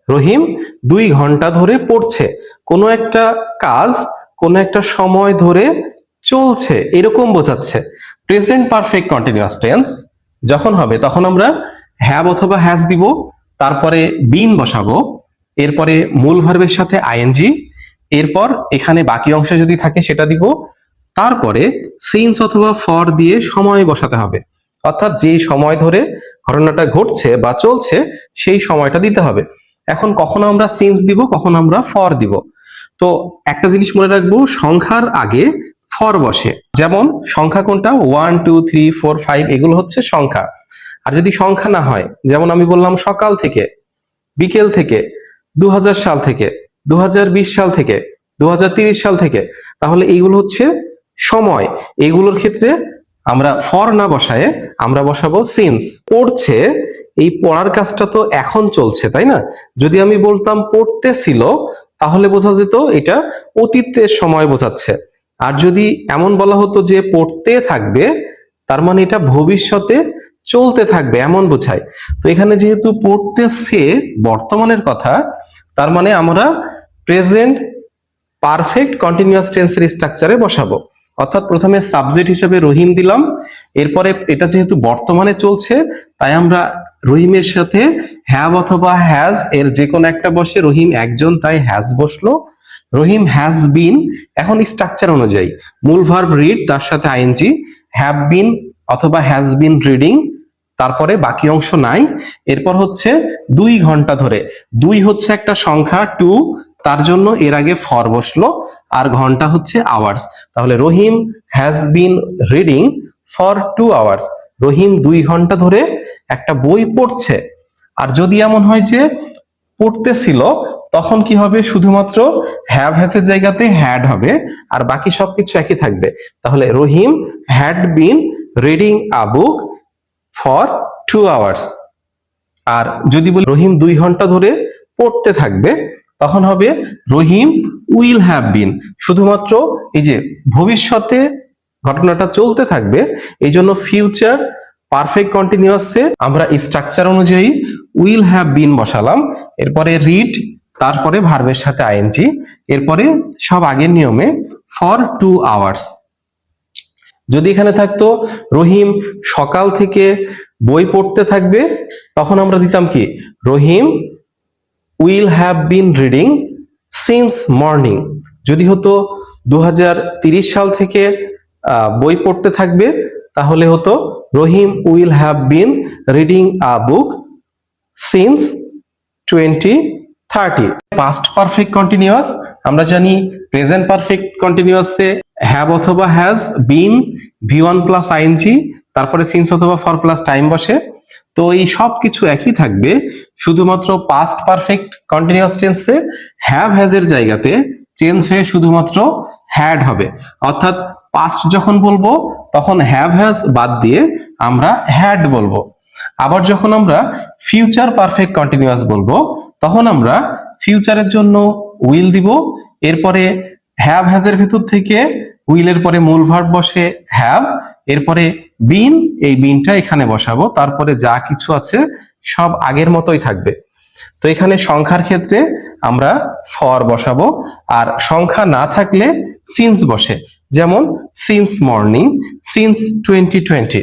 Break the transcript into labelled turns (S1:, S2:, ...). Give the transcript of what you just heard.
S1: রহিম 2 ঘন্টা ধরে পড়ছে। কোনো একটা কাজ কোনো একটা সময় ধরে চলছে এরকম বোঝাচ্ছে। প্রেজেন্ট পারফেক্ট কন্টিনিউয়াস টেন্স যখন হবে তখন আমরা হ্যাভ অথবা হ্যাজ দিব, তারপরে বিন বসাবো, এরপরে মূল ভার্বের সাথে আইএনজি, এরপর এখানে বাকি অংশ যদি থাকে সেটা দিব, তারপরে সিন্স অথবা ফর দিয়ে সময় বসাতে হবে। অর্থাৎ যে সময় ধরে ঘটনাটা ঘটছে বা চলছে সেই সময়টা দিতে হবে। এখন কখনো আমরা সিন্স দিব, কখনো আমরা ফর দিব। তো একটা জিনিস মনে রাখবো, সংখ্যার আগে ফর বসে। যেমন সংখ্যা কোনটা, 1 2 3 4 5 এগুলো হচ্ছে সংখ্যা। আর যদি সংখ্যা না হয়, যেমন আমি বললাম সকাল থেকে, বিকেল থেকে, 2000 সাল থেকে, 2020 সাল থেকে, 2030 সাল থেকে, তাহলে এইগুলো হচ্ছে সময়। এইগুলোর ক্ষেত্রে আমরা ফর না বসায় আমরা বসাবো সিন্স। পড়ছে, এই পড়ার কাজটা তো এখন চলছে, তাই না? যদি আমি বলতাম পড়তেছিল তাহলে বোঝা যেত এটা অতীতের সময় বোঝাচ্ছে। আর যদি এমন বলা হতো যে পড়তে থাকবে, তার মানে এটা ভবিষ্যতে চলতে থাকবে এমন বোঝায়। তো এখানে যেহেতু পড়তেছে বর্তমানের কথা, তার মানে আমরা প্রেজেন্ট পারফেক্ট কন্টিনিউয়াস টেন্সের স্ট্রাকচারে বসাবো। অর্থাৎ প্রথমে সাবজেক্ট হিসেবে রহিম দিলাম, এরপরে এটা যেহেতু বর্তমানে চলছে তাই আমরা রহিমের সাথে হ্যাভ অথবা হ্যাজ এর যে কোনো একটা বসে, রহিম একজন তাই হ্যাজ বসলো। রহিম হ্যাজ বিন, এখন স্ট্রাকচার অনুযায়ী মূল ভার্ব রিড, তার সাথে আইএনজি, হ্যাভ বিন অথবা হ্যাজ বিন রিডিং, তারপরে বাকি অংশ নাই। এরপর হচ্ছে 2 ঘন্টা ধরে, 2 হচ্ছে একটা সংখ্যা, 2 তার জন্য এর আগে ফর বসলো, আর ঘন্টা হচ্ছে আওয়ার্স। তাহলে Rahim has been reading for 2 hours. Rahim 2 ঘন্টা ধরে একটা বই পড়ছে। আর যদি এমন হয় যে পড়তেছিল, তখন কি হবে, শুধুমাত্র হ্যাভ হ্যাজের জায়গাতে হ্যাড হবে আর বাকি সবকিছু একই থাকবে। তাহলে Rahim had been reading a book for 2 hours. আর যদি বলি রহিম 2 ঘন্টা ধরে পড়তে থাকবে, তখন হবে রহিম উইল হ্যাভ বিন। শুধুমাত্র এই যে ভবিষ্যতে ঘটনাটা চলতে থাকবে, এই জন্য ফিউচার পারফেক্ট কন্টিনিউয়াসে আমরা স্ট্রাকচার অনুযায়ী উইল হ্যাভ বিন বসালাম, এরপরে রিড, তারপরে ভার্বের সাথে আইএনজি, এরপরে সব আগের নিয়মে ফর 2 আওয়ার্স। যদি এখানে থাকতো রহিম সকাল থেকে বই পড়তে থাকবে, তখন আমরা দিতাম কি, Rahim will have been reading since morning. যদি হতো 2030 সাল থেকে বই পড়তে থাকবে, তাহলে হতো Rahim will have been reading a book since 2030। Past perfect continuous আমরা জানি প্রেজেন্ট পারফেক্ট কন্টিনিউয়াসে হ্যাভ অথবা has been V one plus ING, তারপরে সিন্স অথবা ফর প্লাস টাইম বসে। তো এই সব কিছু একই থাকবে, শুধুমাত্র পাস্ট পারফেক্ট কন্টিনিউয়াস টেন্সে হ্যাভ হ্যাজ এর জায়গাতে চেঞ্জ হয়ে শুধুমাত্র হ্যাড হবে। অর্থাৎ পাস্ট যখন বলবো তখন হ্যাভ হ্যাজ বাদ দিয়ে আমরা হ্যাড বলবো। আবার যখন আমরা ফিউচার পারফেক্ট কন্টিনিউয়াস বলবো, তখন আমরা ফিউচারের জন্য উইল দিব, এরপরে হ্যাভ হ্যাজ এর ভিতর থেকে উইলের পরে মূল ভার্ব বসে হ্যাভ, এরপরে বিন, এই বিনটা এখানে বসাবো, তারপরে যা কিছু আছে সব আগের মতোই থাকবে। তো এখানে সংখ্যার ক্ষেত্রে আমরা ফর বসাবো, আর সংখ্যা না থাকলে সিন্স বসে, যেমন সিন্স মর্নিং, সিন্স 2020।